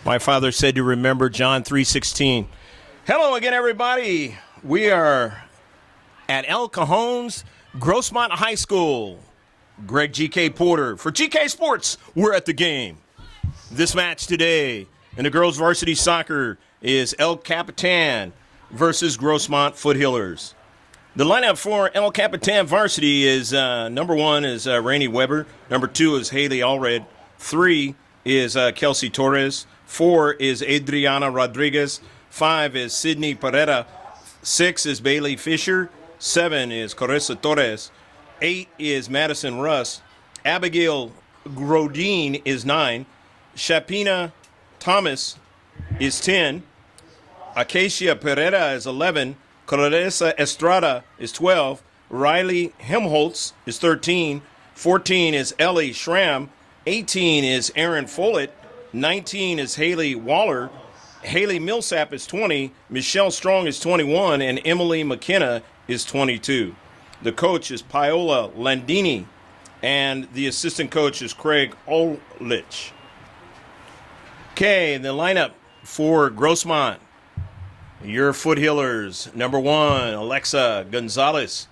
My father said to remember John 3:16. Hello again, everybody. We are at El Cajon's Grossmont High School. Greg G.K. Porter for GK Sports. We're at the game. This match today in the girls' varsity soccer is El Capitan versus Grossmont Foothillers. The lineup for El Capitan Varsity is number 1 is Rainey Weber. Number 2 is Haley Allred. 3 is Kelsey Torres. 4 is Adriana Rodriguez. 5 is Sydney Pereira. 6 is Bailey Fisher. 7 is Carissa Torres. 8 is Madison Russ. Abigail Grodin is 9. Shapina Thomas is 10. Acacia Pereira is 11. Clarissa Estrada is 12. Riley Helmholtz is 13. 14 is Ellie Schramm. 18 is Aaron Follett. 19 is Haley Waller. Haley Millsap is 20. Michelle Strong is 21. And Emily McKenna is 22. The coach is Paola Landini. And the assistant coach is Craig Olich. Okay, the lineup for Grossmont. Your Foothillers. Number 1, Alexa Gonzalez.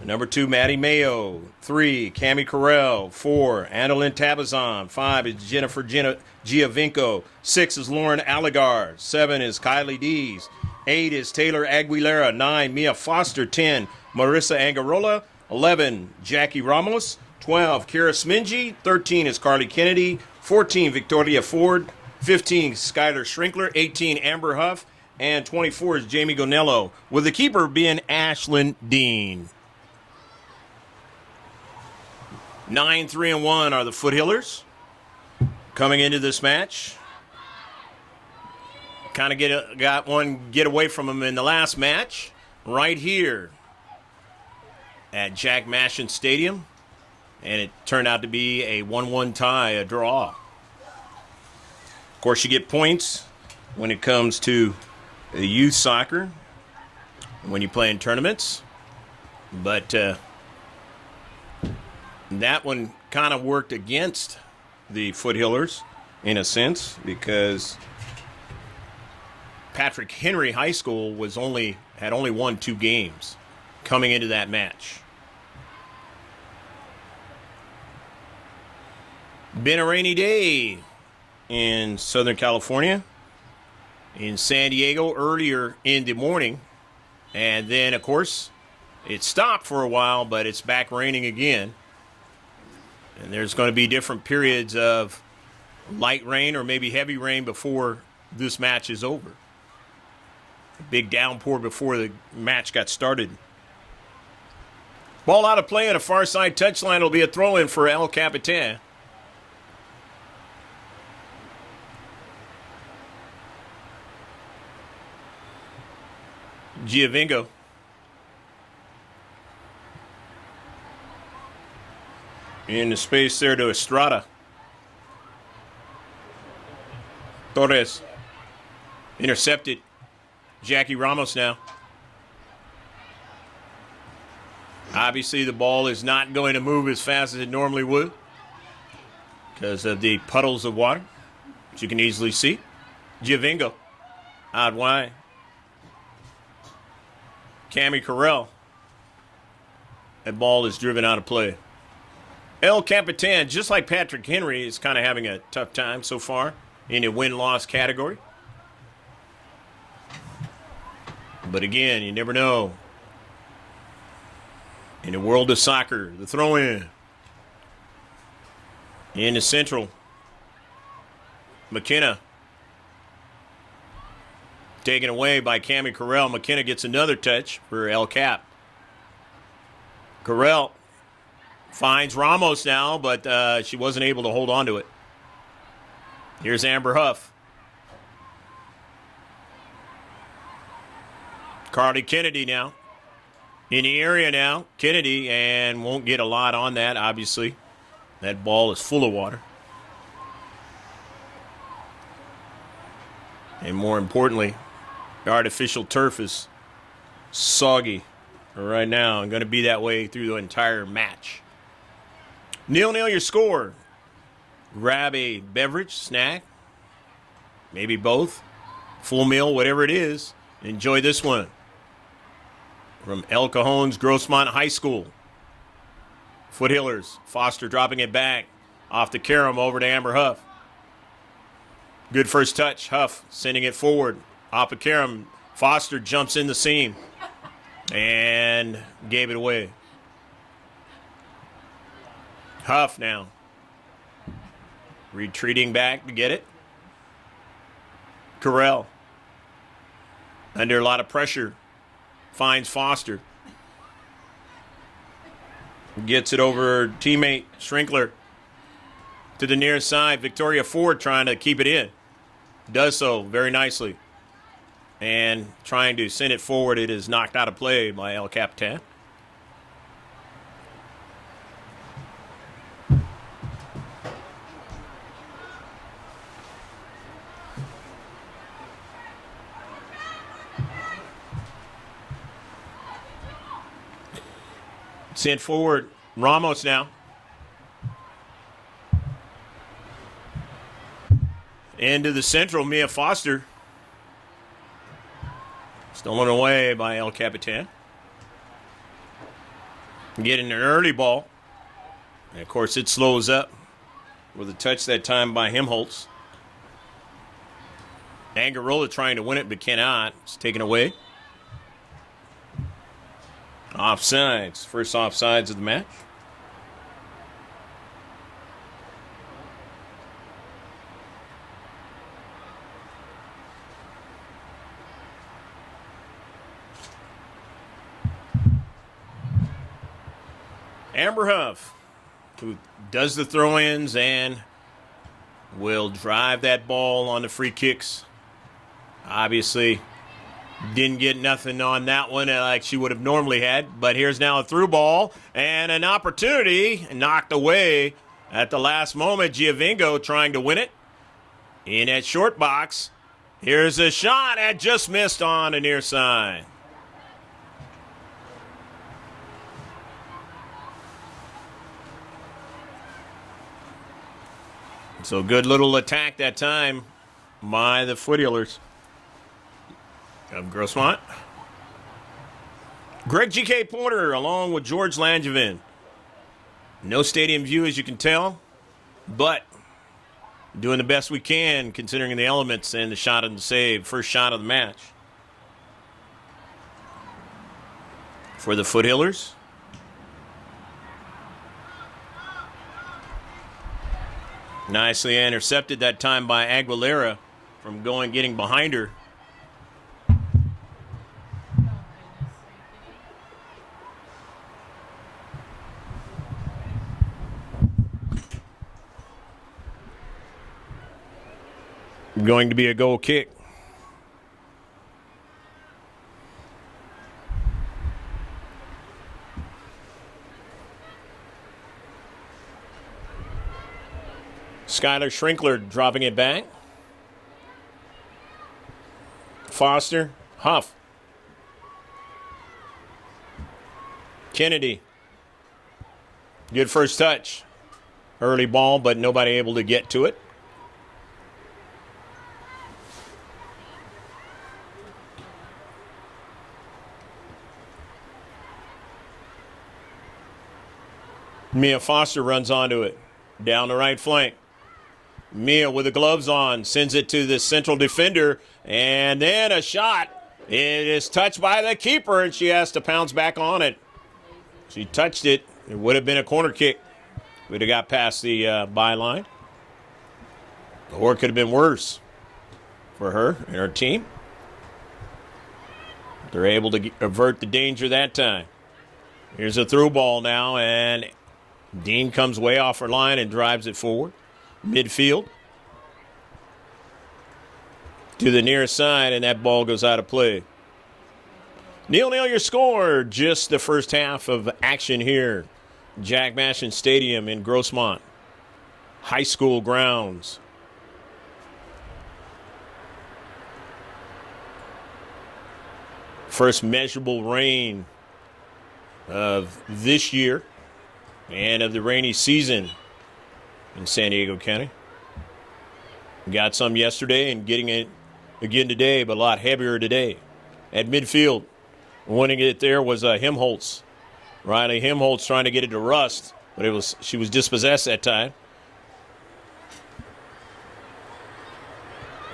Number 2, Maddie Mayo. 3, Cami Carell. 4, Annalyn Tabazon. 5 is Jennifer Giovinco. 6 is Lauren Allegar. 7 is Kylie Dees. 8 is Taylor Aguilera. 9, Mia Foster. 10, Marissa Angarola. 11, Jackie Ramos. 12, Kira Smingy. 13 is Carly Kennedy. 14, Victoria Ford. 15, Skylar Schrinkler. 18, Amber Huff. And 24 is Jamie Gonello, with the keeper being Ashlyn Dean. 9-3-1 are the Foothillers coming into this match. Kind of got one get away from them in the last match, right here at Jack Mashin Stadium, and it turned out to be a 1-1 tie, a draw. Of course, you get points when it comes to youth soccer when you play in tournaments, but that one kind of worked against the Foothillers in a sense, because Patrick Henry High School had only won 2 games coming into that match. Been a rainy day in Southern California, in San Diego earlier in the morning, and then of course it stopped for a while, but it's back raining again. And there's going to be different periods of light rain or maybe heavy rain before this match is over. A big downpour before the match got started. Ball out of play on a far side touchline will be a throw-in for El Capitan. Giovinco. In the space there to Estrada. Torres. Intercepted. Jackie Ramos now. Obviously the ball is not going to move as fast as it normally would because of the puddles of water, which you can easily see. Giovinco. Out wide. Cami Carell. That ball is driven out of play. El Capitan, just like Patrick Henry, is kind of having a tough time so far in the win-loss category. But again, you never know. In the world of soccer, the throw-in. In the central. McKenna. Taken away by Cami Carell. McKenna gets another touch for El Cap. Carell finds Ramos now, but she wasn't able to hold on to it. Here's Amber Huff. Carly Kennedy now in the area now. Kennedy, and won't get a lot on that, obviously. That ball is full of water. And more importantly, the artificial turf is soggy right now and going to be that way through the entire match. 0-0 your score. Grab a beverage, snack, maybe both, full meal, whatever it is. Enjoy this one. From El Cajon's Grossmont High School. Foothillers. Foster dropping it back off the carom over to Amber Huff. Good first touch. Huff sending it forward. Off the carom. Foster jumps in the seam and gave it away. Huff now. Retreating back to get it. Carell. Under a lot of pressure. Finds Foster. Gets it over her teammate Schrinkler to the near side. Victoria Ford trying to keep it in. Does so very nicely. And trying to send it forward. It is knocked out of play by El Capitan. Sent forward, Ramos now. Into the central, Mia Foster. Stolen away by El Capitan. Getting an early ball. And of course, it slows up with a touch that time by Himholtz. Angarola trying to win it, but cannot. It's taken away. Offsides. First offsides of the match. Amber Huff, who does the throw-ins and will drive that ball on the free kicks. Obviously, didn't get nothing on that one like she would have normally had. But here's now a through ball and an opportunity knocked away at the last moment. Giovingo trying to win it in that short box. Here's a shot that just missed on the near side. So good little attack that time by the Foothillers of Grossmont. Greg G.K. Porter along with George Langevin. No stadium view, as you can tell, but doing the best we can considering the elements and the shot and the save. First shot of the match for the Foothillers. Nicely intercepted that time by Aguilera from getting behind her. Going to be a goal kick. Skylar Schrinkler dropping it back. Foster, Huff. Kennedy. Good first touch. Early ball, but nobody able to get to it. Mia Foster runs onto it. Down the right flank. Mia with the gloves on sends it to the central defender, and then a shot. It is touched by the keeper, and she has to pounce back on it. She touched it. It would have been a corner kick. Would have got past the byline. Or it could have been worse for her and her team. They're able to avert the danger that time. Here's a through ball now, and Dean comes way off her line and drives it forward. Midfield to the near side, and that ball goes out of play. 0-0 your score. Just the first half of action here. Jack Mashin Stadium in Grossmont High School grounds. First measurable rain of this year and of the rainy season in San Diego County. We got some yesterday and getting it again today, but a lot heavier today. At midfield, winning it there was Himholtz. Riley Himholtz trying to get it to Rust, but she was dispossessed that time.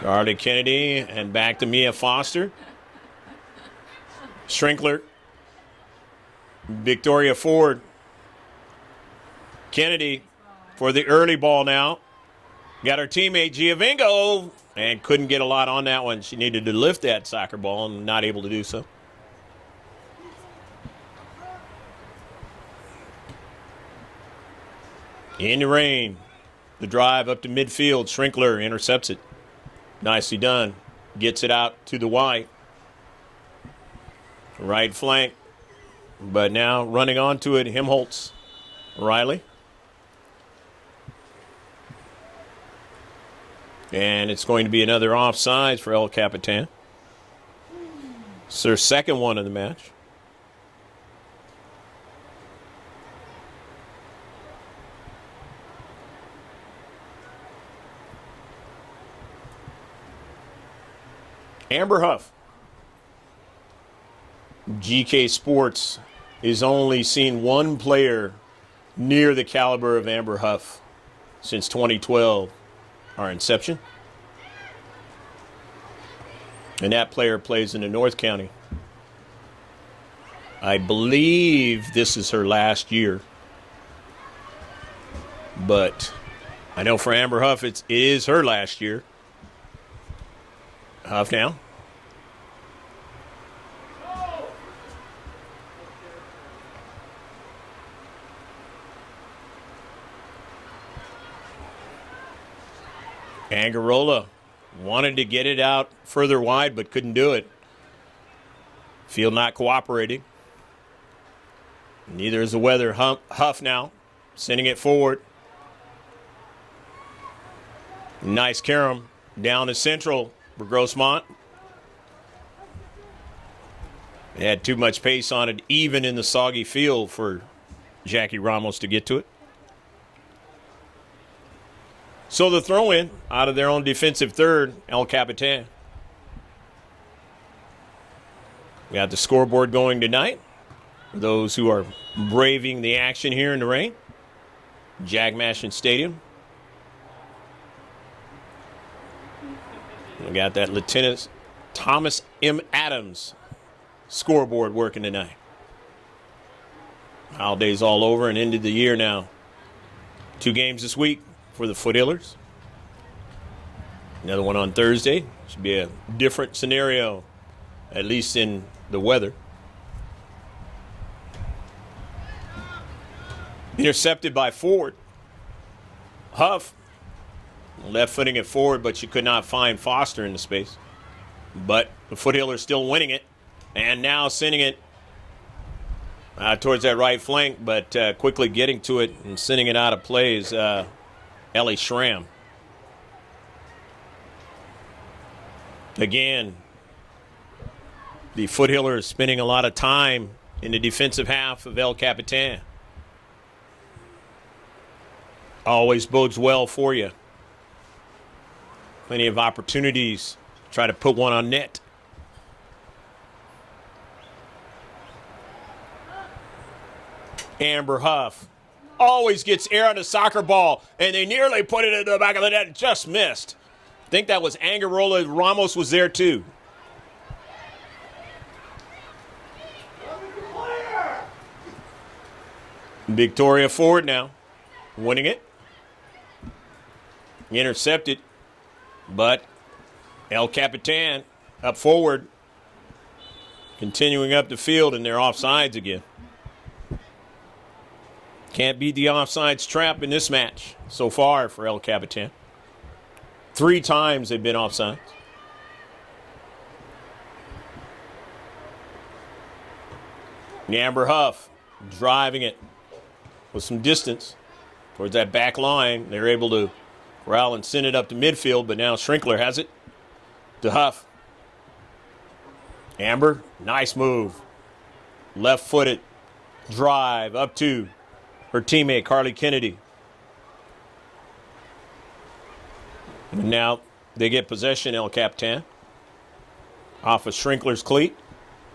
Artie Kennedy and back to Mia Foster. Schrinkler. Victoria Ford. Kennedy for the early ball now. Got her teammate Giovinco and couldn't get a lot on that one. She needed to lift that soccer ball and not able to do so. In the rain, the drive up to midfield. Schrinkler intercepts it. Nicely done. Gets it out to the wide. Right flank. But now running onto it, Himholtz. Riley. And it's going to be another offside for El Capitan. It's their second one of the match. Amber Huff. GK Sports is only seen one player near the caliber of Amber Huff since 2012, our inception. And that player plays in the North County. I believe this is her last year. But I know for Amber Huff, it is her last year. Huff now. Angarola wanted to get it out further wide, but couldn't do it. Field not cooperating. Neither is the weather. Huff now, sending it forward. Nice carom down to central for Grossmont. It had too much pace on it, even in the soggy field, for Jackie Ramos to get to it. So the throw-in out of their own defensive third, El Capitan. We got the scoreboard going tonight. Those who are braving the action here in the rain. Jack Mashin Stadium. We got that Lieutenant Thomas M. Adams scoreboard working tonight. Holiday's all over and ended the year now. 2 games this week for the Foothillers. Another one on Thursday. Should be a different scenario, at least in the weather. Intercepted by Ford. Huff left footing it forward, but she could not find Foster in the space. But the Foothillers still winning it, and now sending it towards that right flank, but quickly getting to it and sending it out of play is Ellie Schramm. Again, the Foothillers spending a lot of time in the defensive half of El Capitan. Always bodes well for you. Plenty of opportunities to try to put one on net. Amber Huff always gets air on the soccer ball, and they nearly put it in the back of the net and just missed. I think that was Angarola. Ramos was there too. Victoria Ford now winning it. Intercepted, but El Capitan up forward, continuing up the field, and they're offsides again. Can't beat the offsides trap in this match so far for El Capitan. 3 times they've been offsides. Amber Huff driving it with some distance towards that back line. They're able to corral and send it up to midfield, but now Schrinkler has it to Huff. Amber, nice move. Left-footed drive up to her teammate, Carly Kennedy. And now they get possession, El Capitan. Off of Schrinkler's cleat.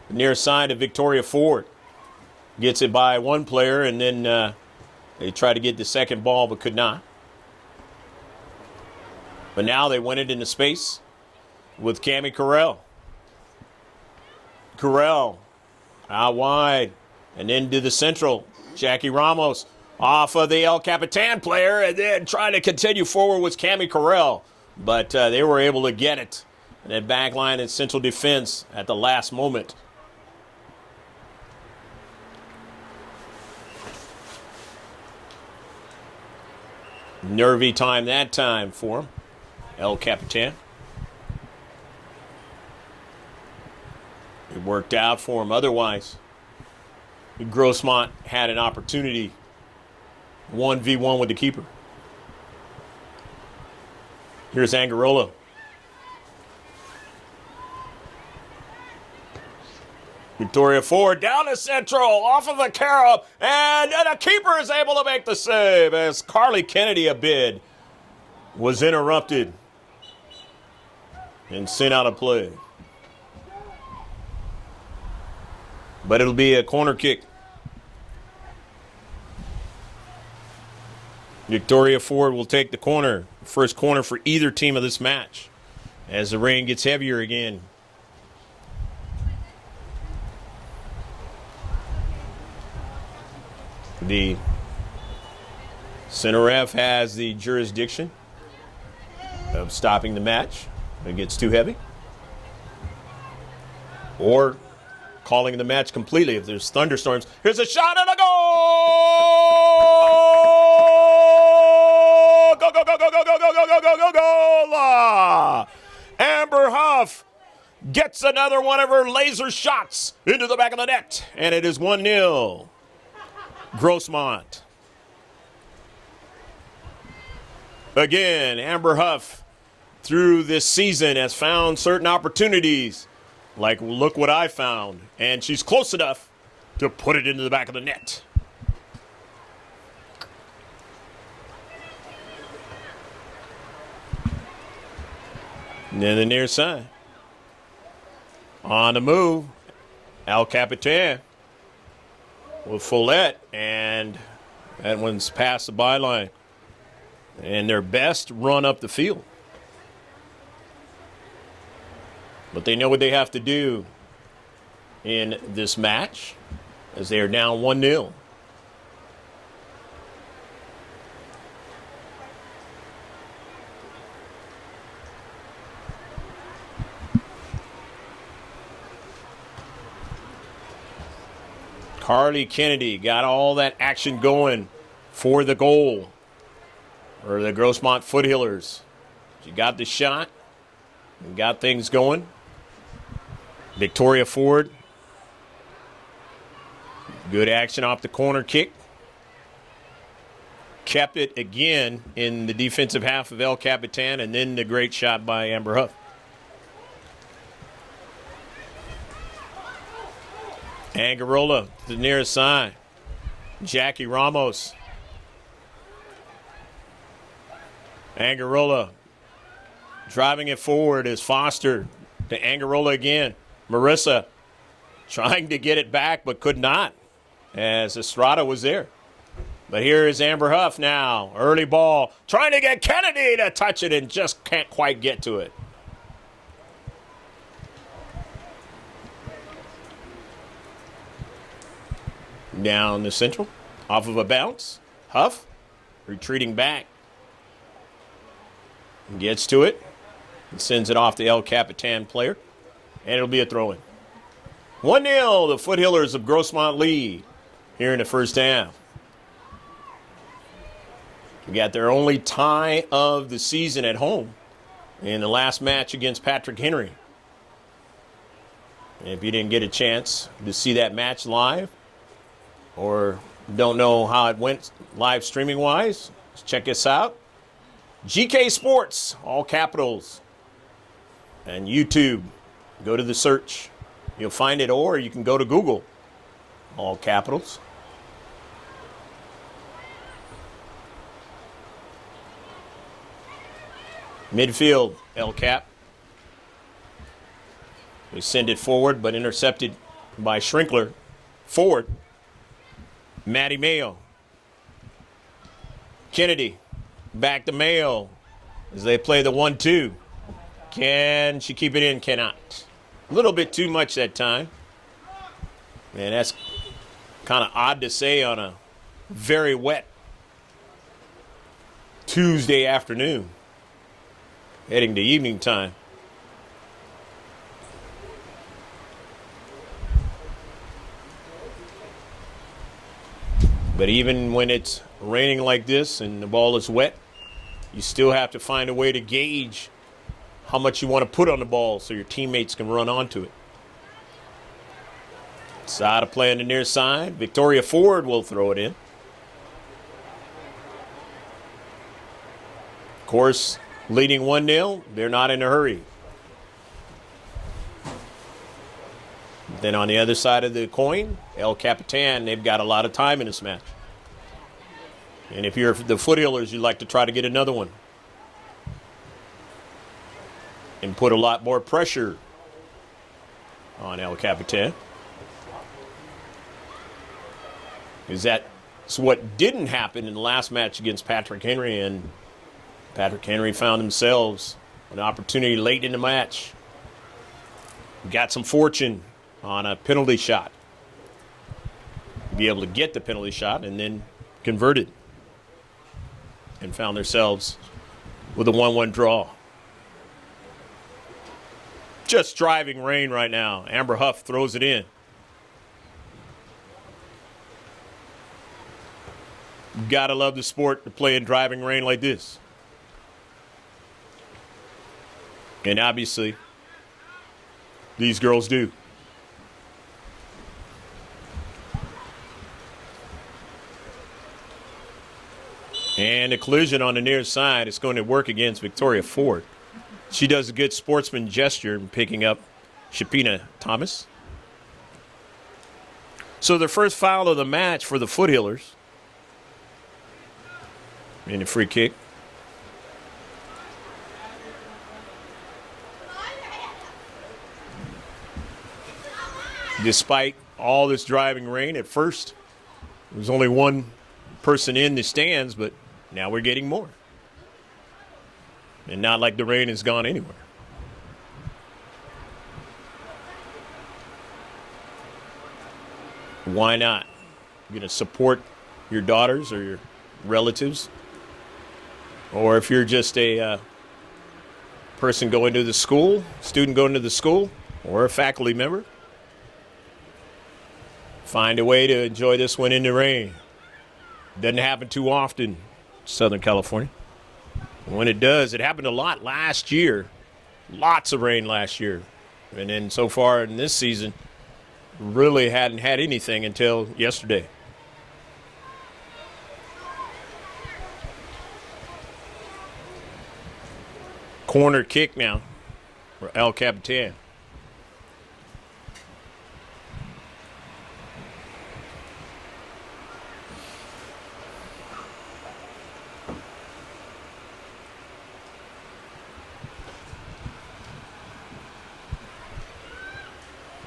The near side of Victoria Ford. Gets it by one player, and then they try to get the second ball, but could not. But now they win it into space with Cammie Correll. Correll out wide and into the central. Jackie Ramos off of the El Capitan player, and then trying to continue forward with Cammie Correll. But they were able to get it. And that back line and central defense at the last moment. Nervy time that time for him. El Capitan. It worked out for him otherwise. Grossmont had an opportunity. 1v1 with the keeper. Here's Angarola. Victoria Ford down the central, off of the carob, and the keeper is able to make the save as Carly Kennedy a bid was interrupted and sent out of play. But it'll be a corner kick. Victoria Ford will take the corner. First corner for either team of this match as the rain gets heavier again. The center ref has the jurisdiction of stopping the match if it gets too heavy, or calling the match completely if there's thunderstorms. Here's a shot and a goal! Go, go, go, go, go, go, go, go, go, go, go, go! Amber Huff gets another one of her laser shots into the back of the net, and it is 1-0. Grossmont. Again, Amber Huff through this season has found certain opportunities. Like, look what I found. And she's close enough to put it into the back of the net. And then the near side. On the move. El Capitan with Follette. And that one's past the byline. And their best run up the field. But they know what they have to do in this match as they are down 1-0. Carly Kennedy got all that action going for the goal. Or the Grossmont Foothillers. She got the shot and got things going. Victoria Ford. Good action off the corner kick. Kept it again in the defensive half of El Capitan, and then the great shot by Amber Huff. Angarola to the nearest side. Jackie Ramos. Angarola driving it forward is Foster to Angarola again. Marissa trying to get it back but could not as Estrada was there. But here is Amber Huff now. Early ball. Trying to get Kennedy to touch it and just can't quite get to it. Down the central. Off of a bounce. Huff retreating back. Gets to it. And sends it off the El Capitan player. And it'll be a throw-in. 1-0, the Foothillers of Grossmont lead here in the first half. We got their only tie of the season at home in the last match against Patrick Henry. And if you didn't get a chance to see that match live, or don't know how it went live streaming wise, check us out. GK Sports, all capitals, and YouTube. Go to the search. You'll find it, or you can go to Google, all capitals. Midfield, El Cap. We send it forward, but intercepted by Schrinkler. Forward, Matty Mayo. Kennedy, back to Mayo as they play the 1-2. Can she keep it in? Cannot. A little bit too much that time. And that's kind of odd to say on a very wet Tuesday afternoon, heading to evening time. But even when it's raining like this and the ball is wet, you still have to find a way to gauge how much you want to put on the ball so your teammates can run onto it. Side of play on the near side. Victoria Ford will throw it in. Of course, leading 1-0, they're not in a hurry. Then on the other side of the coin, El Capitan, they've got a lot of time in this match. And if you're the Foothillers, you'd like to try to get another one and put a lot more pressure on El Capitan. Because that's what didn't happen in the last match against Patrick Henry, and Patrick Henry found themselves an opportunity late in the match. Got some fortune on a penalty shot. Be able to get the penalty shot and then converted. And found themselves with a 1-1 draw. Just driving rain right now. Amber Huff throws it in. Gotta love the sport to play in driving rain like this. And obviously, these girls do. And a collision on the near side is going to work against Victoria Ford. She does a good sportsman gesture in picking up Shapina Thomas. So the first foul of the match for the Foothillers. And a free kick. Despite all this driving rain, at first there was only one person in the stands, but now we're getting more. And not like the rain has gone anywhere. Why not? You're going to support your daughters or your relatives. Or if you're just a person going to the school, student going to the school, or a faculty member, find a way to enjoy this one in the rain. Doesn't happen too often in Southern California. When it does, it happened a lot last year. Lots of rain last year. And then so far in this season, really hadn't had anything until yesterday. Corner kick now for El Capitan.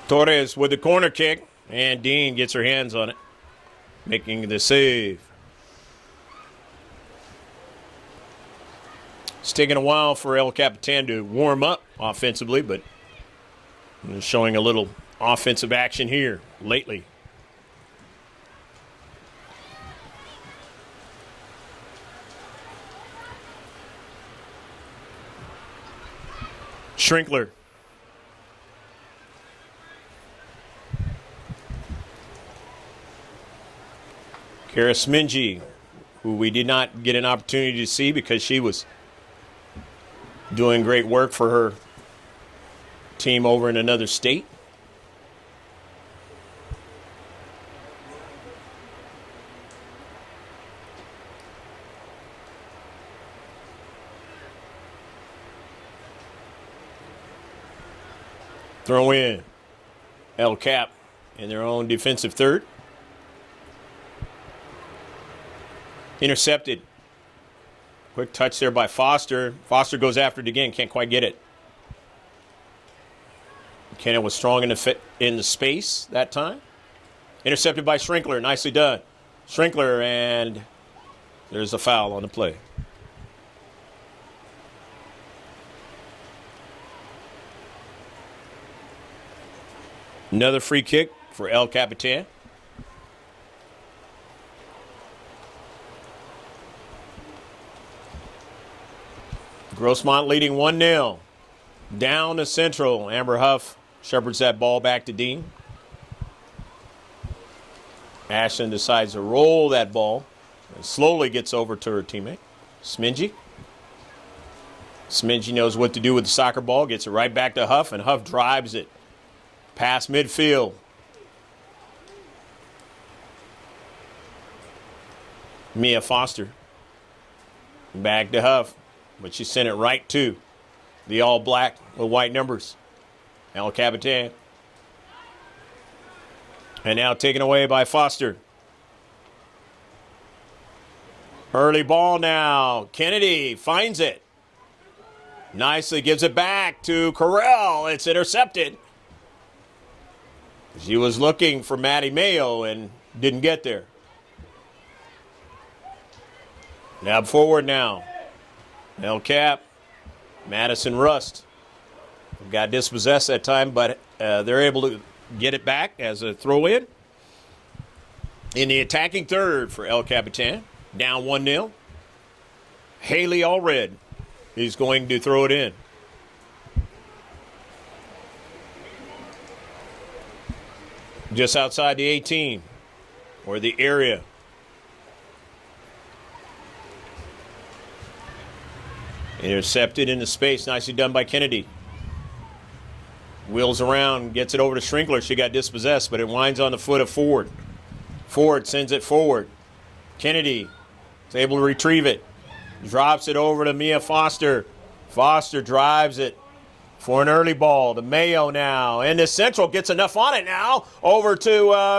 Torres with the corner kick, and Dean gets her hands on it, making the save. It's taken a while for El Capitan to warm up offensively, but showing a little offensive action here lately. Schrinkler. Kara Smingy, who we did not get an opportunity to see because she was doing great work for her team over in another state. Throw in. El Cap in their own defensive third. Intercepted. Quick touch there by Foster. Foster goes after it again. Can't quite get it. McKenna was strong in the space that time. Intercepted by Schrinkler. Nicely done. Schrinkler, and there's a foul on the play. Another free kick for El Capitan. Grossmont leading 1-0. Down to Central. Amber Huff shepherds that ball back to Dean. Ashton decides to roll that ball and slowly gets over to her teammate, Smingy. Smingy knows what to do with the soccer ball, gets it right back to Huff, and Huff drives it past midfield. Mia Foster back to Huff, but she sent it right to the all black with white numbers, El Capitan. And now taken away by Foster. Early ball now. Kennedy finds it. Nicely gives it back to Correll. It's intercepted. She was looking for Maddie Mayo and didn't get there. Now forward now. El Cap. Madison Rust. Got dispossessed that time, but they're able to get it back as a throw-in. In the attacking third for El Capitan. Down 1-0. Haley Allred is going to throw it in. Just outside the 18, or the area. Intercepted into space. Nicely done by Kennedy. Wheels around, gets it over to Schrinkler. She got dispossessed, but it winds on the foot of Ford. Ford sends it forward. Kennedy is able to retrieve it. Drops it over to Mia Foster. Foster drives it for an early ball to Mayo now. And the Central gets enough on it now over to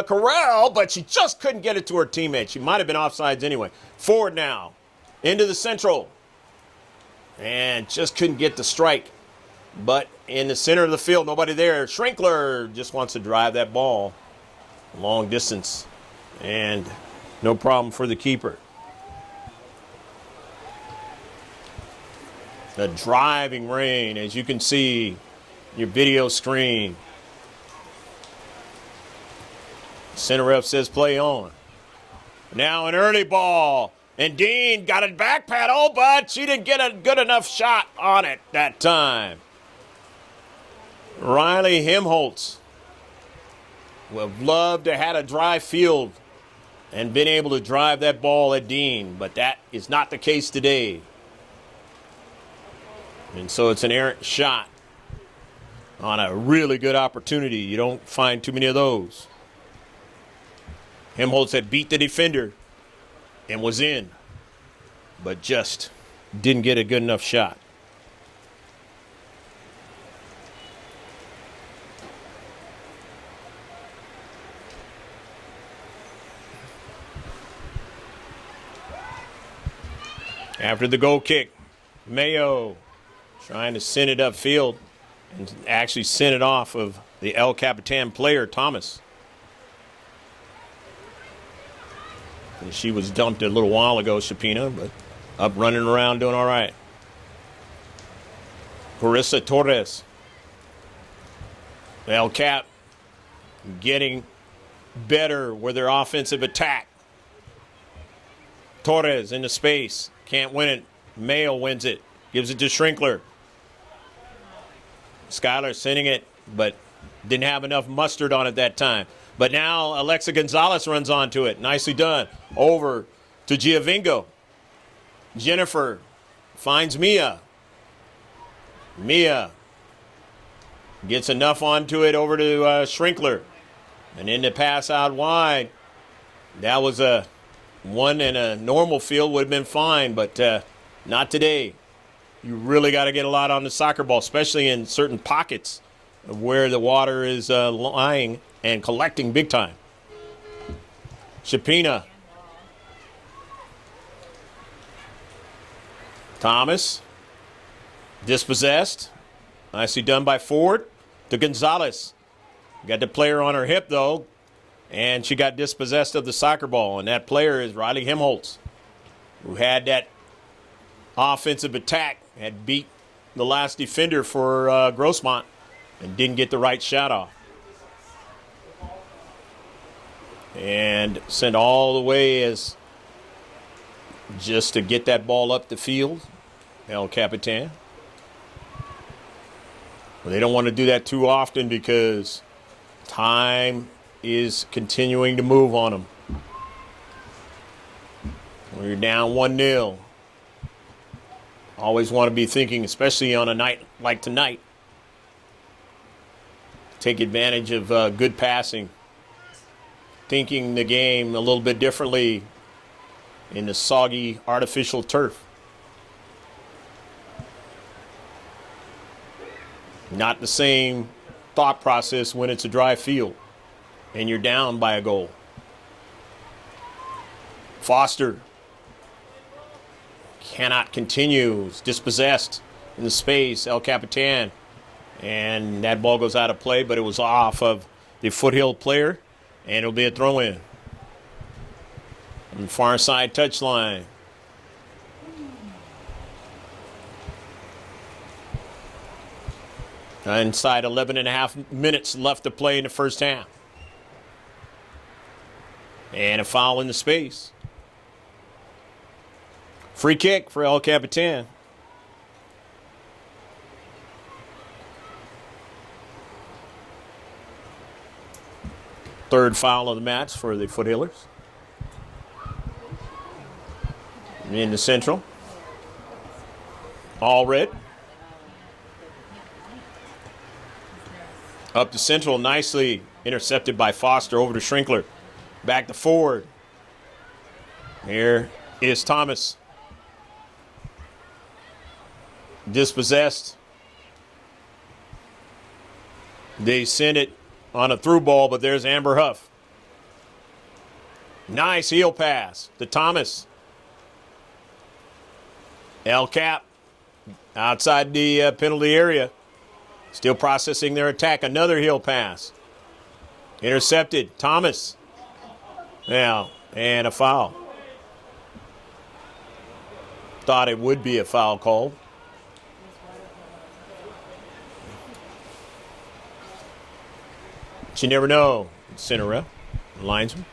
Correll, but she just couldn't get it to her teammate. She might have been offsides anyway. Forward now into the Central. And just couldn't get the strike. But in the center of the field, nobody there. Schrinkler just wants to drive that ball long distance. And no problem for the keeper. The driving rain, as you can see your video screen. Center ref says play on. Now an early ball. And Dean got it back pedal, but she didn't get a good enough shot on it that time. Riley Himholtz would have loved to have had a dry field and been able to drive that ball at Dean, but that is not the case today. And so it's an errant shot on a really good opportunity. You don't find too many of those. Himholtz had beat the defender and was in, but just didn't get a good enough shot. After the goal kick, Mayo trying to send it upfield and actually send it off of the El Capitan player, Thomas. And she was dumped a little while ago, Shapina, but up running around doing all right. Carissa Torres. El Cap getting better with their offensive attack. Torres into space. Can't win it. Mayo wins it. Gives it to Schrinkler. Skylar sending it, but didn't have enough mustard on it that time. But now Alexa Gonzalez runs onto it. Nicely done. Over to Giovingo. Jennifer finds Mia. Mia gets enough onto it over to Schrinkler. And in the pass out wide. That was a one in a normal field would have been fine, but not today. You really got to get a lot on the soccer ball, especially in certain pockets where the water is lying and collecting big time. Shapina. Thomas. Dispossessed. Nicely done by Ford to Gonzalez. Got the player on her hip, though, and she got dispossessed of the soccer ball. And that player is Riley Himholtz, who had that offensive attack, had beat the last defender for Grossmont and didn't get the right shot off. And sent all the way as just to get that ball up the field. El Capitan. Well, they don't want to do that too often because time is continuing to move on them. When you're down 1-0, always want to be thinking, especially on a night like tonight, take advantage of good passing, thinking the game a little bit differently in the soggy artificial turf. Not the same thought process when it's a dry field and you're down by a goal. Foster cannot continue. He's dispossessed in the space. El Capitan. And that ball goes out of play, but it was off of the foothill player, and it'll be a throw-in. On the far side touchline. Inside 11 and a half minutes left to play in the first half. And a foul in the space. Free kick for El Capitan. Third foul of the match for the Foothillers. In the central. All red. Up to central, nicely intercepted by Foster over to Schrinkler. Back to Ford. Here is Thomas. Dispossessed. They send it on a through ball, but there's Amber Huff. Nice heel pass to Thomas. El Cap outside the penalty area. Still processing their attack. Another heel pass. Intercepted. Thomas. Now, and a foul. Thought it would be a foul called. But you never know. Center ref. Linesman.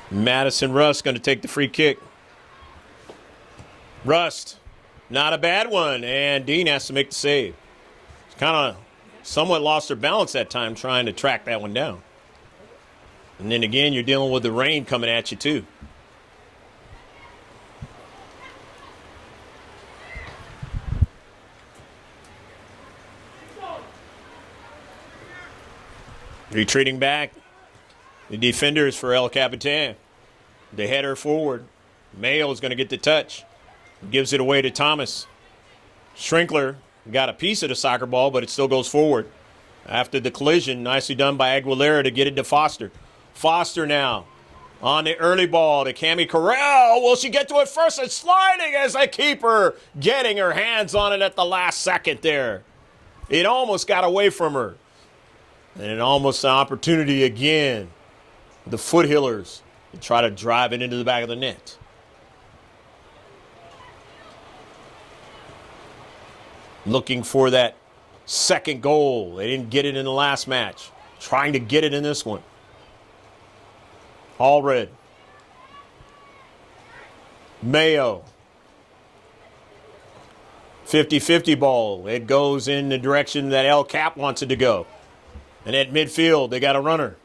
Madison Rust going to take the free kick. Rust. Not a bad one, and Dean has to make the save. Kind of somewhat lost their balance that time trying to track that one down. And then again, you're dealing with the rain coming at you too. Retreating back, the defenders for El Capitan. They head her forward. Mayo is going to get the touch. Gives it away to Thomas. Schrinkler got a piece of the soccer ball, but it still goes forward. After the collision, nicely done by Aguilera to get it to Foster. Foster now on the early ball to Cami Corral. Will she get to it first? And sliding as a keeper, getting her hands on it at the last second there. It almost got away from her. And almost an opportunity again. The Foothillers to try to drive it into the back of the net. Looking for that second goal. They didn't get it in the last match. Trying to get it in this one. All red. Mayo. 50-50 ball. It goes in the direction that El Cap wants it to go. And at midfield, they got a runner.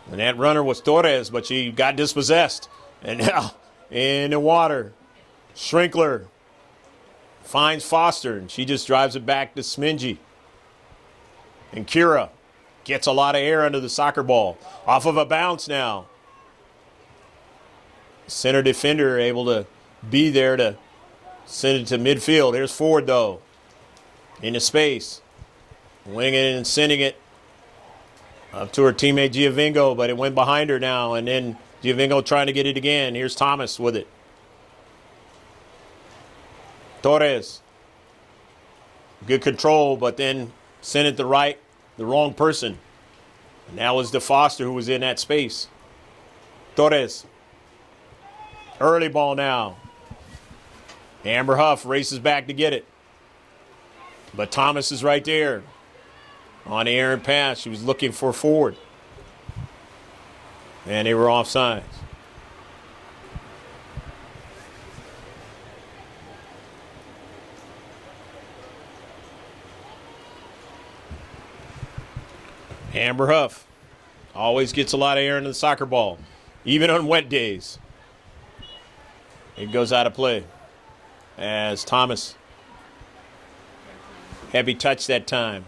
And that runner was Torres, but she got dispossessed. And now in the water, Schrinkler finds Foster, and she just drives it back to Smingy. And Kira gets a lot of air under the soccer ball. Off of a bounce now. Center defender able to be there to Send it to midfield. Here's Ford, though. Into space. Winning it and sending it up to her teammate Giovinco, but it went behind her now. And then Giovinco trying to get it again. Here's Thomas with it. Torres. Good control, but then sent it the wrong person. And that was DeFoster who was in that space. Torres. Early ball now. Amber Huff races back to get it. But Thomas is right there. On the errant pass. She was looking for Ford. And they were offsides. Amber Huff always gets a lot of air into the soccer ball, even on wet days. It goes out of play as Thomas. Heavy touch that time.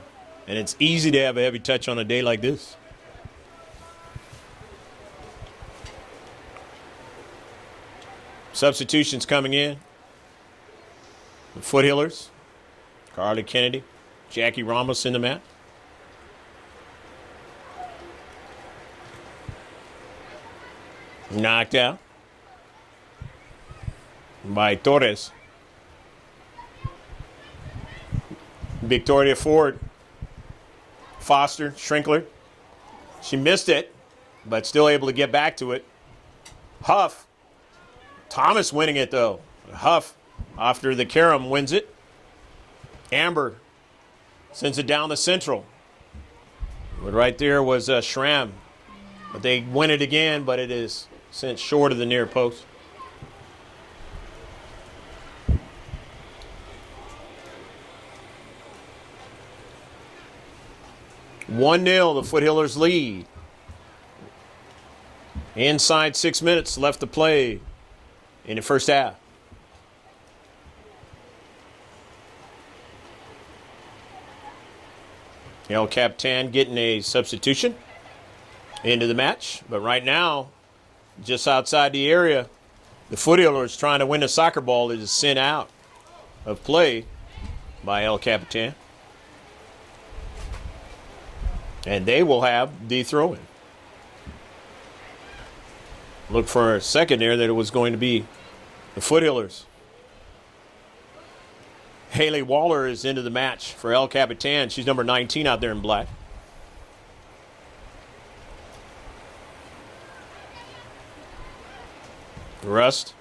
And it's easy to have a heavy touch on a day like this. Substitutions coming in. The Foothillers. Carly Kennedy. Jackie Ramos in the mat. Knocked out by Torres. Victoria Ford. Foster, Shrinkler. She missed it, but still able to get back to it. Huff. Thomas winning it, though. Huff, after the Karam, wins it. Amber sends it down the central. But right there was Schramm. But they win it again, but it is sent short of the near post. One 0 the Foothillers lead. Inside 6 minutes left to play in the first half. El Capitan getting a substitution into the match. But right now, just outside the area, the Foothillers trying to win a soccer ball that is sent out of play by El Capitan. And they will have the throw-in. Look for a second there that it was going to be the Foothillers. Haley Waller is into the match for El Capitan. She's number 19 out there in black. Rust.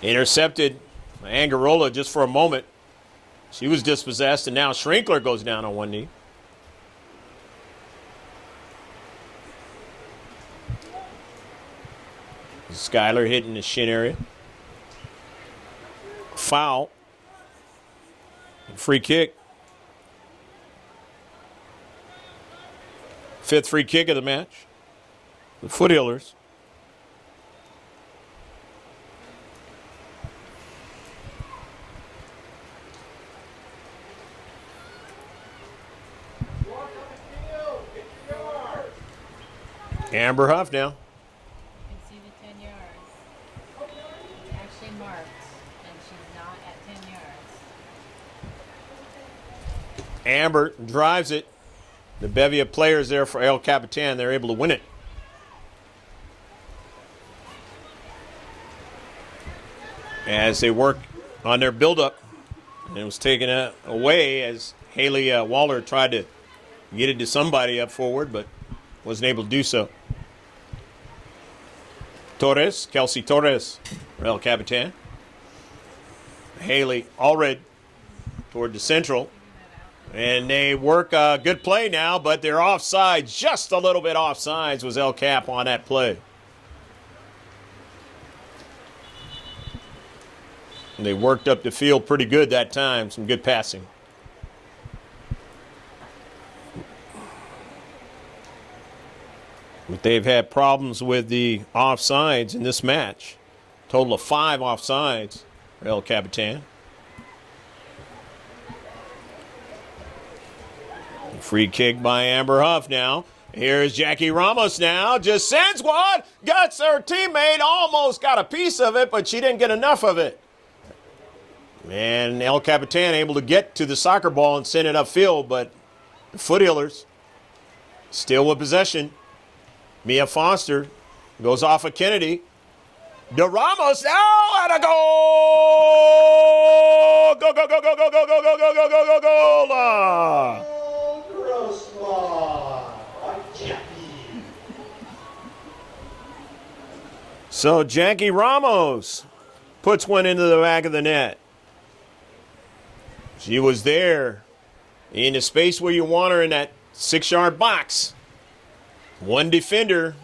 Intercepted by Angarola just for a moment. She was dispossessed, and now Shrinkler goes down on one knee. Skyler hitting the shin area. Foul. Free kick. Fifth free kick of the match. The Foothillers. Amber Huff now. Amber drives it. The bevy of players there for El Capitan. They're able to win it. As they work on their buildup. And it was taken away as Haley Waller tried to get it to somebody up forward, but wasn't able to do so. Torres, Kelsey Torres for El Capitan. Haley Allred toward the central. And they work a good play now, but they're offside. Just a little bit offsides was El Cap on that play. And they worked up the field pretty good that time. Some good passing. But they've had problems with the offsides in this match. Total of 5 offsides for El Capitan. Free kick by Amber Huff now. Here's Jackie Ramos now. Just sends one. Gets her teammate. Almost got a piece of it, but she didn't get enough of it. And El Capitan able to get to the soccer ball and send it upfield, but the Foothillers still with possession. Mia Foster goes off of Kennedy. De Ramos now and a goal! Go, go, go, go, go, go, go, go, go, go, go, go, go! Grossmont. So Jackie Ramos puts one into the back of the net. She was there in the space where you want her in that 6-yard box. One defender.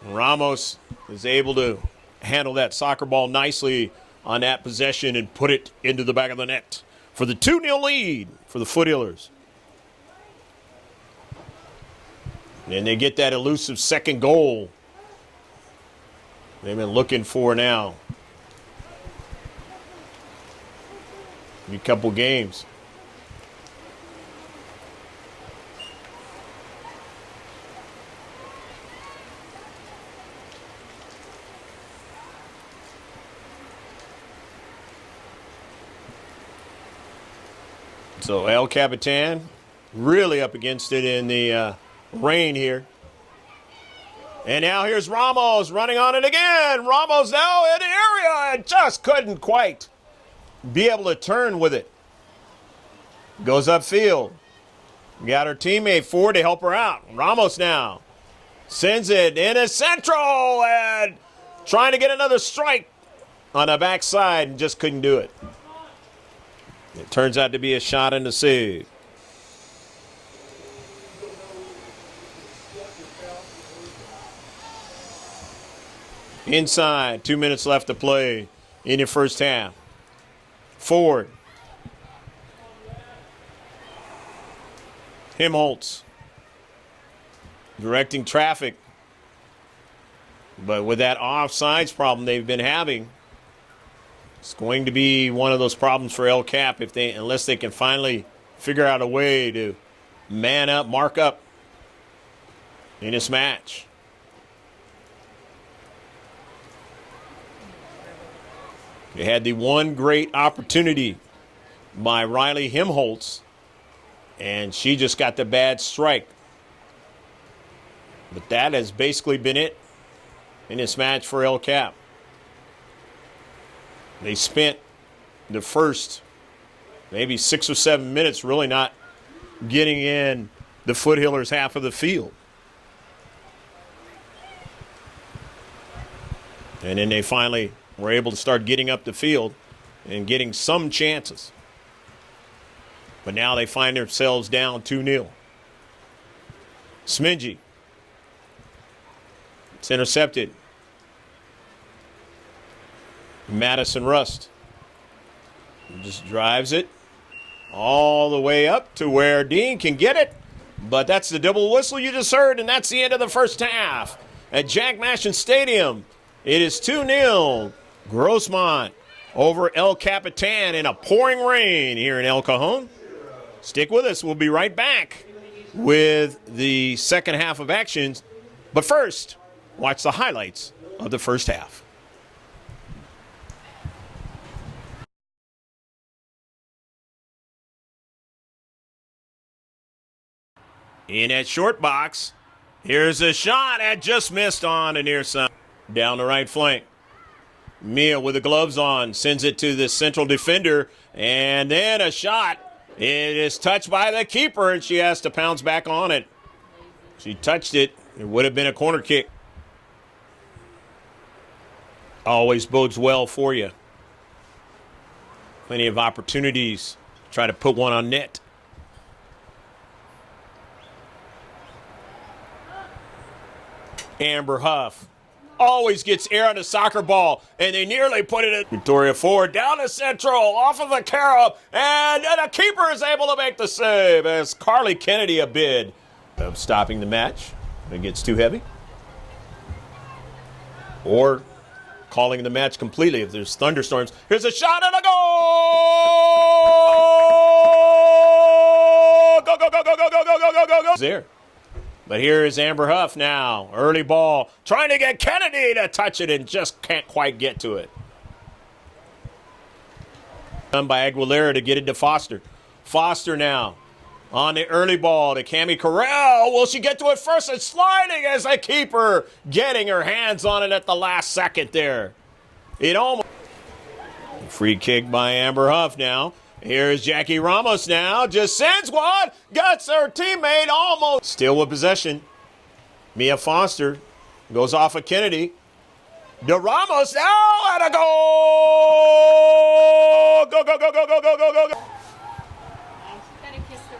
Ramos is able to handle that soccer ball nicely on that possession and put it into the back of the net for the 2-0 lead for the Foothillers. And they get that elusive second goal they've been looking for now. A couple games. So El Capitan really up against it in the rain here. And now here's Ramos running on it again. Ramos now in the area and just couldn't quite be able to turn with it. Goes upfield. Got her teammate Ford to help her out. Ramos now sends it in a central and trying to get another strike on the backside and just couldn't do it. It turns out to be a shot in the save. Inside, 2 minutes left to play in the first half. Ford. Himholtz. Directing traffic. But with that offsides problem they've been having, it's going to be one of those problems for El Cap unless they can finally figure out a way to man up, mark up in this match. They had the one great opportunity by Riley Himholtz, and she just got the bad strike. But that has basically been it in this match for El Cap. They spent the first maybe 6 or 7 minutes really not getting in the Foothillers' half of the field. And then they finally were able to start getting up the field and getting some chances. But now they find themselves down 2-0. Smingy. It's intercepted. Madison Rust just drives it all the way up to where Dean can get it. But that's the double whistle you just heard, and that's the end of the first half. At Jack Mashin Stadium, it is 2-0. Grossmont over El Capitan in a pouring rain here in El Cajon. Stick with us. We'll be right back with the second half of actions. But first, watch the highlights of the first half. In that short box, here's a shot that just missed on the near side. Down the right flank. Mia with the gloves on sends it to the central defender, and then a shot. It is touched by the keeper, and she has to pounce back on it. She touched it. It would have been a corner kick. Always bodes well for you. Plenty of opportunities to try to put one on net. Amber Huff always gets air on the soccer ball, and they nearly put it in. Victoria Ford down to central, off of the carob, and the keeper is able to make the save as Carly Kennedy a bid of stopping the match when it gets too heavy, or calling the match completely if there's thunderstorms. Here's a shot and a goal! Go, go, go, go, go, go, go, go, go, go, go. There. But here is Amber Huff now. Early ball. Trying to get Kennedy to touch it and just can't quite get to it. Done by Aguilera to get it to Foster. Foster now. On the early ball to Cammie Corral. Will she get to it first? And sliding as a keeper. Getting her hands on it at the last second there. It almost... Free kick by Amber Huff now. Here's Jackie Ramos now. Just sends one. Gets her teammate almost. Still with possession. Mia Foster goes off of Kennedy. De Ramos now at a goal. Go, go, go, go, go, go, go, go.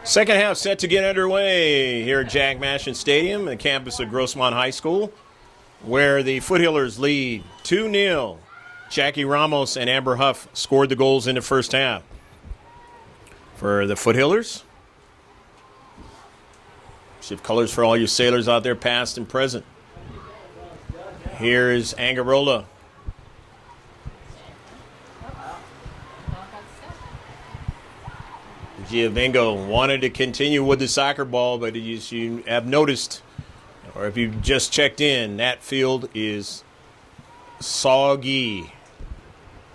Second half set to get underway here at Jack Mashin Stadium, the campus of Grossmont High School, where the Foothillers lead 2-0. Jackie Ramos and Amber Huff scored the goals in the first half. For the Foothillers, shift colors for all you sailors out there, past and present. Here's Angarola. Giovingo wanted to continue with the soccer ball, but as you have noticed, or if you've just checked in, that field is soggy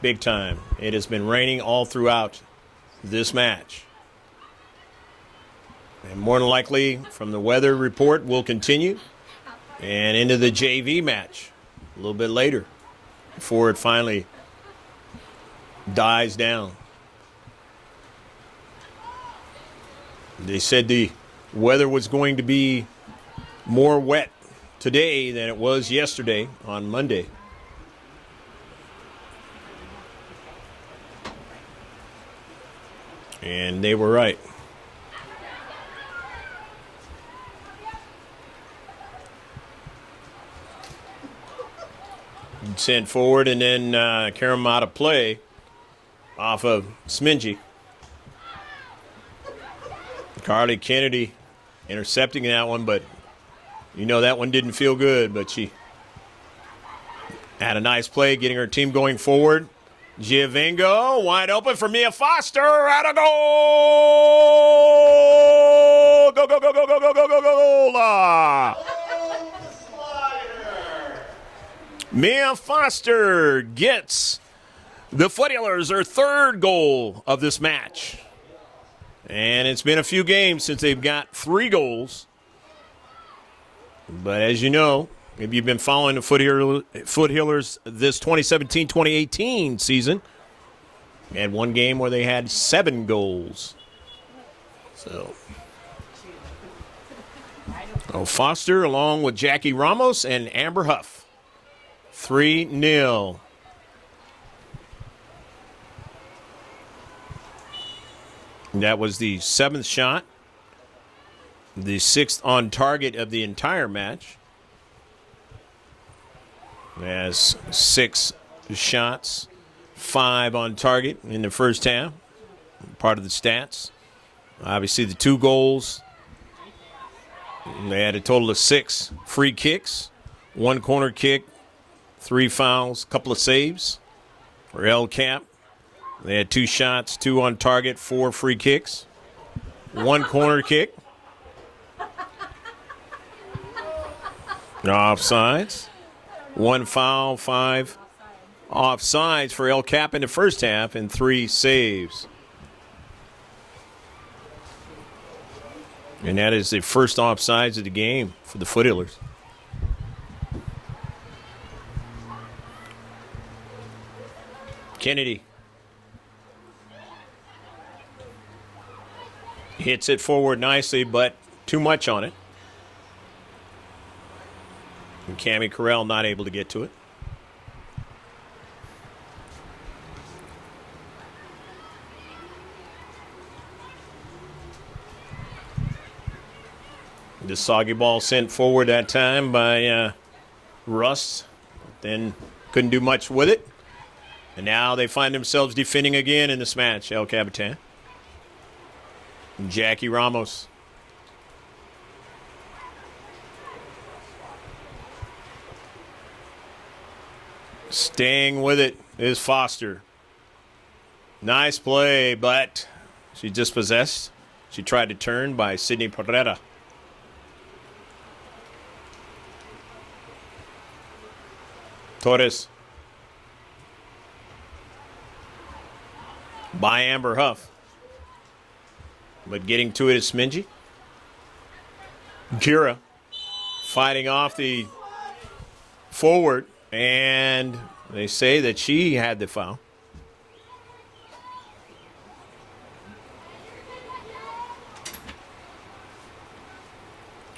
big time. It has been raining all throughout this match. And more than likely, from the weather report, will continue and into the JV match a little bit later before it finally dies down. They said the weather was going to be more wet today than it was yesterday on Monday. And they were right. Sent forward and then carry him out of play off of Smingy. Carly Kennedy intercepting that one, but you know that one didn't feel good, but she had a nice play getting her team going forward. Giovingo wide open for Mia Foster at a goal! Go, go, go, go, go, go, go, go, go, go! Mia Foster gets the Foothillers their third goal of this match. And it's been a few games since they've got 3 goals. But as you know, if you've been following the Foothillers this 2017-2018 season, they had one game where they had 7 goals. So Foster along with Jackie Ramos and Amber Huff. 3-0. That was the 7th shot, the 6th on target of the entire match. As 6 shots, 5 on target in the first half, part of the stats. Obviously, the 2 goals. They had a total of 6 free kicks, 1 corner kick, 3 fouls, a couple of saves for El Cap. They had 2 shots, 2 on target, 4 free kicks, 1 corner kick. Offsides. 1 foul, 5 offsides for El Cap in the first half, and 3 saves. And that is the first offsides of the game for the Foothillers. Kennedy hits it forward nicely, but too much on it. And Cammie Corral not able to get to it. The soggy ball sent forward that time by Russ. Then couldn't do much with it. And now they find themselves defending again in this match, El Capitan. Jackie Ramos. Staying with it is Foster. Nice play, but she dispossessed. She tried to turn by Sydney Pereira. Torres by Amber Huff. But getting to it is Smingy. Kira fighting off the forward, and they say that she had the foul.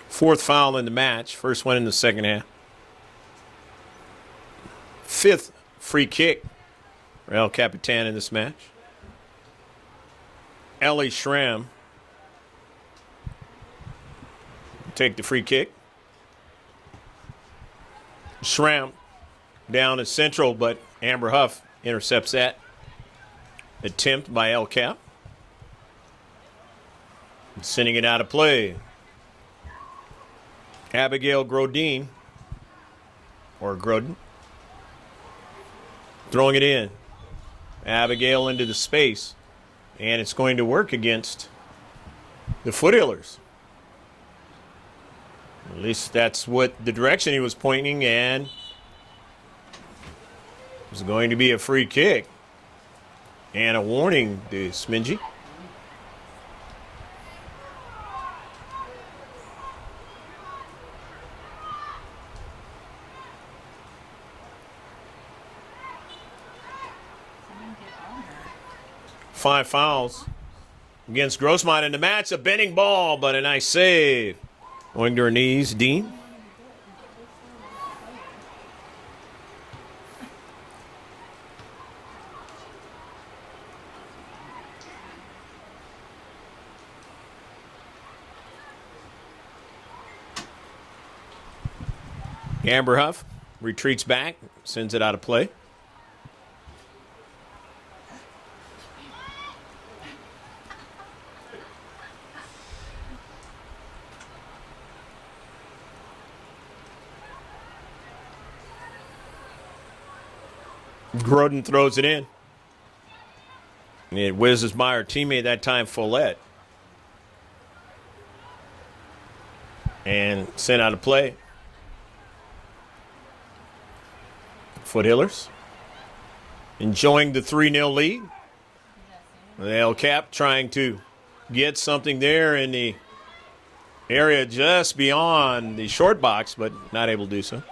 Fourth foul in the match, first one in the second half. Fifth free kick for El Capitan in this match. Ellie Schramm take the free kick. Schramm down at central, but Amber Huff intercepts that attempt by El Cap. Sending it out of play. Abigail Grodin, or Grodin, throwing it in. Abigail into the space, and it's going to work against the Foothillers. At least that's what the direction he was pointing, and it was going to be a free kick and a warning to Smingy. Five fouls against Grossmont in the match. A bending ball, but a nice save. Going to her knees, Dean. Amber Huff retreats back, sends it out of play. Grodin throws it in. And it whizzes by her teammate, that time Follett. And sent out of play. Foothillers enjoying the 3-0 lead. The El Cap trying to get something there in the area just beyond the short box, but not able to do so.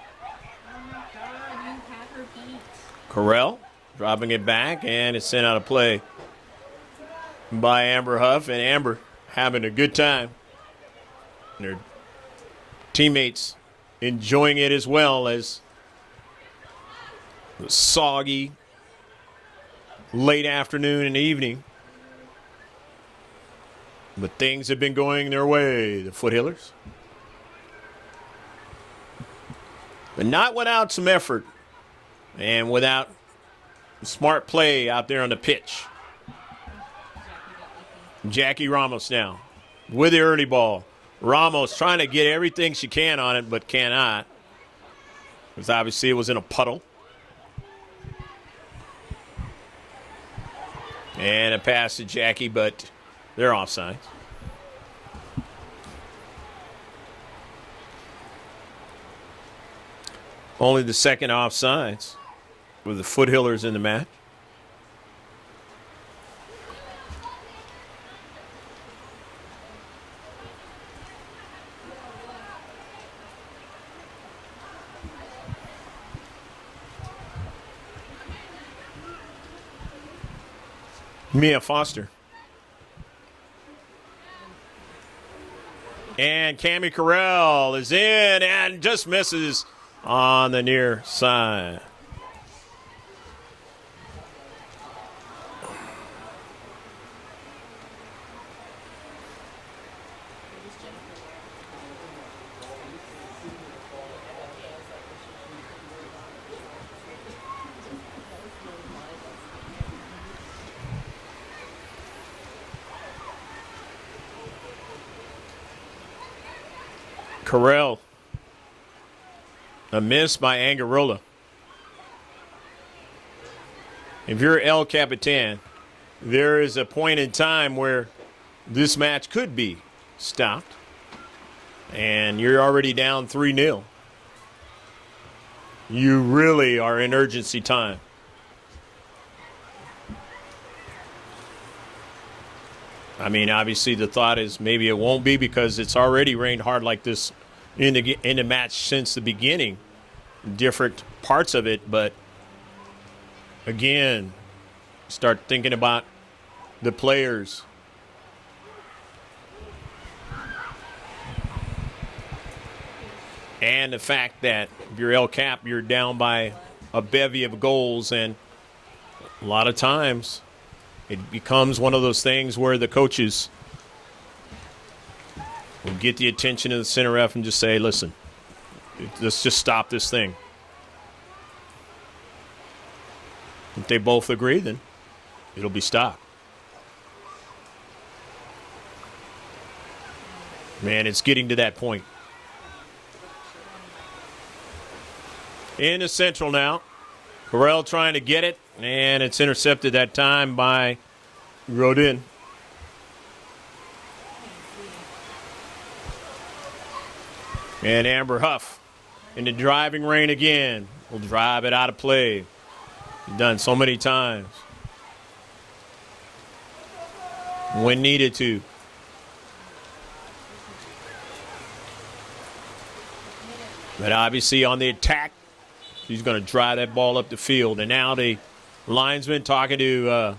Correll dropping it back, and it's sent out of play by Amber Huff, and Amber having a good time. And her teammates enjoying it as well, as the soggy late afternoon and evening. But things have been going their way, the Foothillers. But not without some effort. And without smart play out there on the pitch. Jackie Ramos now with the early ball. Ramos trying to get everything she can on it, but cannot. Because obviously it was in a puddle. And a pass to Jackie, but they're offsides. Only the second offsides with the Foothillers in the match. Mia Foster. And Cammie Correll is in and just misses on the near side. Correll. A miss by Angarola. If you're El Capitan, there is a point in time where this match could be stopped. And you're already down 3-0. You really are in urgency time. I mean, obviously the thought is maybe it won't be because it's already rained hard like this in the match since the beginning. Different parts of it, but again, start thinking about the players. And the fact that if you're El Cap, you're down by a bevy of goals, and a lot of times it becomes one of those things where the coaches will get the attention of the center ref and just say, listen, let's just stop this thing. If they both agree, then it'll be stopped. Man, it's getting to that point. In the central now. Correll trying to get it, and it's intercepted that time by Rodin. And Amber Huff in the driving rain again will drive it out of play. Done so many times when needed to. But obviously on the attack, he's going to drive that ball up the field. And now the linesman talking to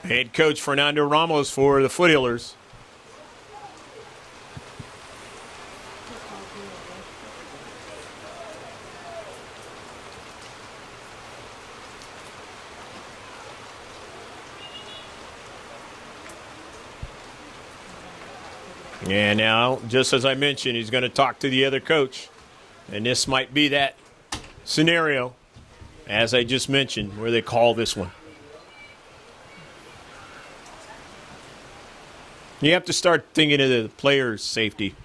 head coach Fernando Ramos for the Foothillers. And now, just as I mentioned, he's going to talk to the other coach. And this might be that scenario, as I just mentioned, where they call this one. You have to start thinking of the players' safety.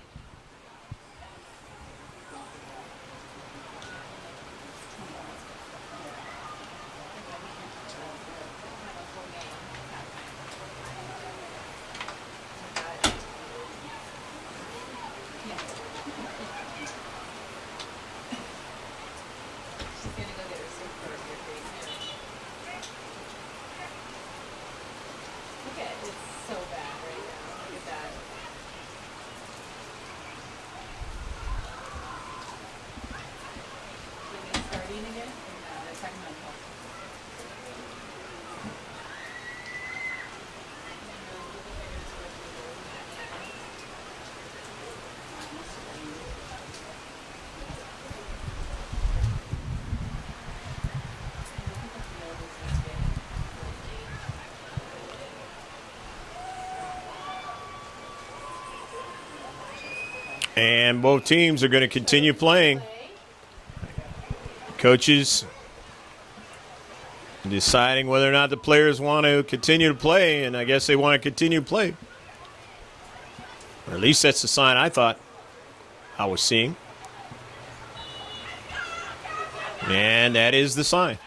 And both teams are going to continue playing. Coaches deciding whether or not the players want to continue to play, and I guess they want to continue to play. Or at least that's the sign I thought I was seeing. And that is the sign.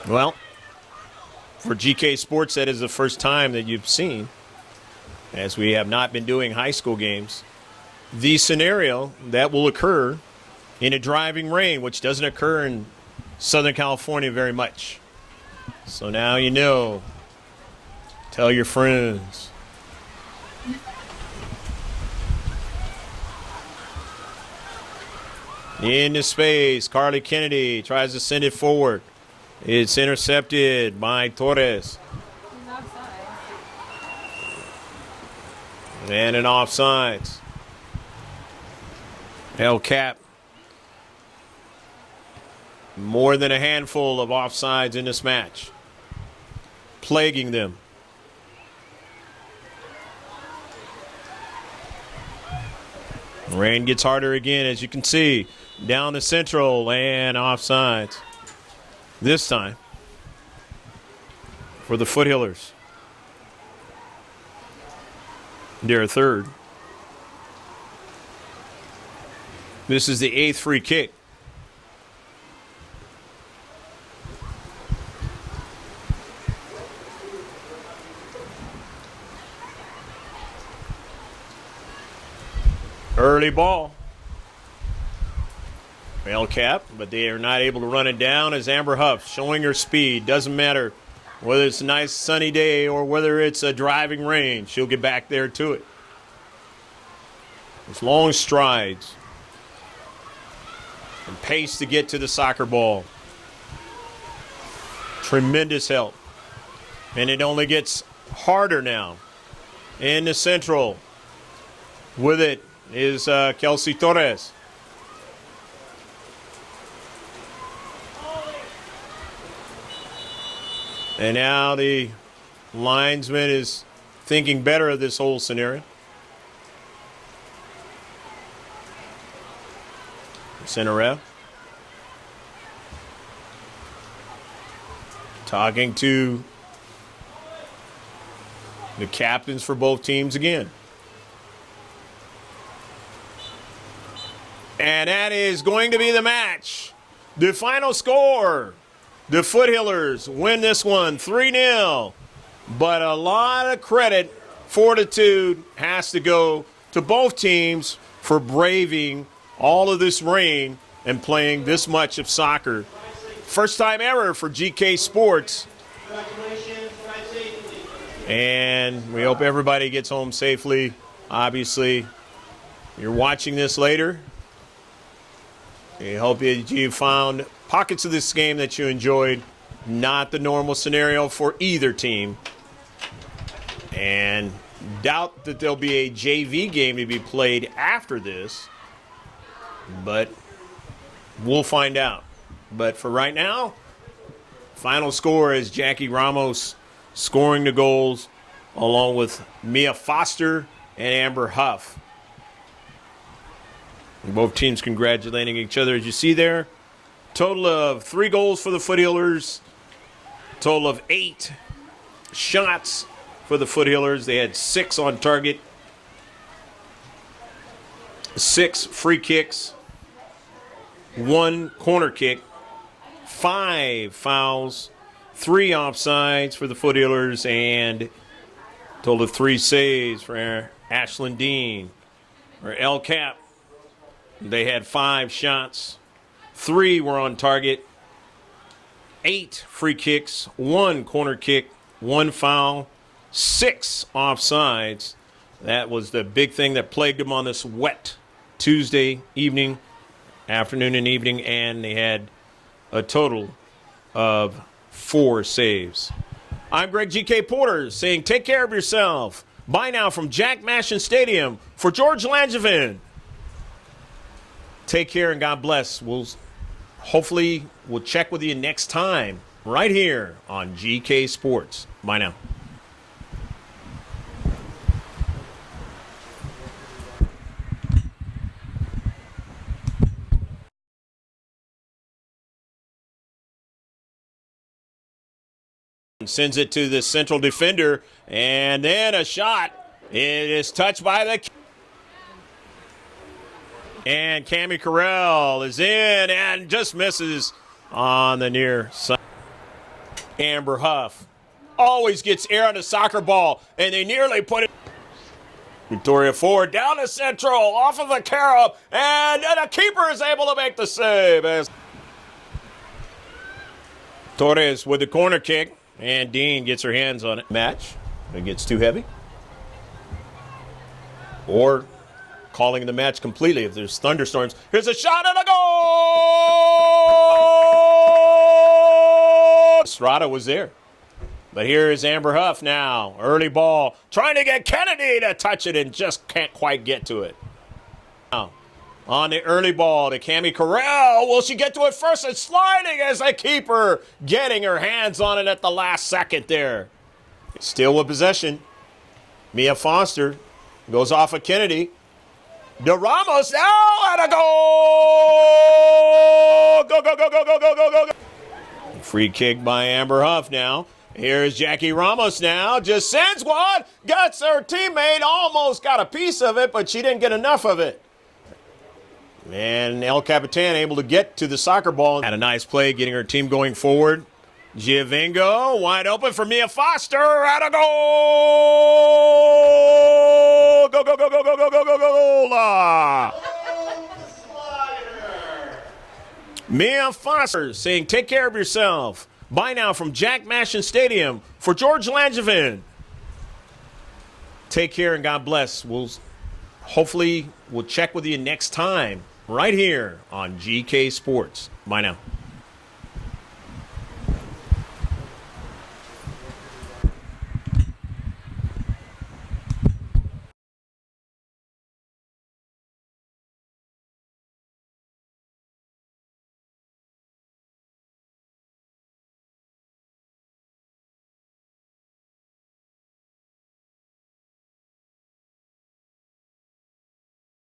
Well, for GK Sports, that is the first time that you've seen, as we have not been doing high school games, the scenario that will occur in a driving rain, which doesn't occur in Southern California very much. So now you know. Tell your friends. Into space, Carly Kennedy tries to send it forward. It's intercepted by Torres. And an offsides. El Cap. More than a handful of offsides in this match. Plaguing them. Rain gets harder again, as you can see. Down the central and offsides. This time for the Foothillers. They're third. This is the 8th free kick. Early ball. El Cap, but they are not able to run it down as Amber Huff showing her speed. Doesn't matter whether it's a nice sunny day or whether it's a driving rain. She'll get back there to it. It's long strides and pace to get to the soccer ball. Tremendous help. And it only gets harder now. In the central, with it is Kelsey Torres. And now the linesman is thinking better of this whole scenario. Center ref. Talking to the captains for both teams again. And that is going to be the match. The final score. The Foothillers win this one 3-0. But a lot of credit, fortitude has to go to both teams for braving all of this rain and playing this much of soccer. First time ever for GK Sports. And we hope everybody gets home safely. Obviously, you're watching this later. We hope you found pockets of this game that you enjoyed. Not the normal scenario for either team. And doubt that there'll be a JV game to be played after this. But we'll find out. But for right now, final score is Jackie Ramos scoring the goals along with Mia Foster and Amber Huff. Both teams congratulating each other, as you see there. Total of 3 goals for the Foothillers. Total of 8 shots for the Foothillers. They had 6 on target. 6 free kicks. 1 corner kick. 5 fouls. 3 offsides for the Foothillers. And total of 3 saves for Ashlyn Dean. Or El Cap. They had 5 shots. 3 were on target. 8 free kicks. 1 corner kick. 1 foul. 6 offsides. That was the big thing that plagued them on this wet Tuesday evening, afternoon and evening. And they had a total of 4 saves. I'm Greg G.K. Porter saying take care of yourself. Bye now from Jack Mashin Stadium for George Langevin. Take care and God bless. Hopefully we'll check with you next time right here on GK Sports. Bye now. Sends it to the central defender, and then a shot. It is touched by the... And Cammie Carell is in and just misses on the near side. Amber Huff always gets air on the soccer ball, and they nearly put it. Victoria Ford down the central, off of the carob, and the keeper is able to make the save. As Torres with the corner kick, and Dean gets her hands on it. Match. It gets too heavy. Or calling the match completely if there's thunderstorms. Here's a shot and a goal! Estrada was there. But here is Amber Huff now. Early ball. Trying to get Kennedy to touch it and just can't quite get to it. Now, on the early ball to Cammie Carell. Will she get to it first? It's sliding as a keeper getting her hands on it at the last second there. Still with possession. Mia Foster goes off of Kennedy. De Ramos now and a goal! Go, go, go, go, go, go, go, go. Free kick by Amber Huff now. Here's Jackie Ramos now. Just sends one. Gets her teammate. Almost got a piece of it, but she didn't get enough of it. And El Capitan able to get to the soccer ball. Had a nice play getting her team going forward. Giovingo wide open for Mia Foster. And a goal! Go, go, go, go, go, go, go, go, go, go, go. Mia Foster saying, take care of yourself. Bye now from Jack Mashin Stadium for George Langevin. Take care and God bless. Hopefully we'll check with you next time right here on GK Sports. Bye now.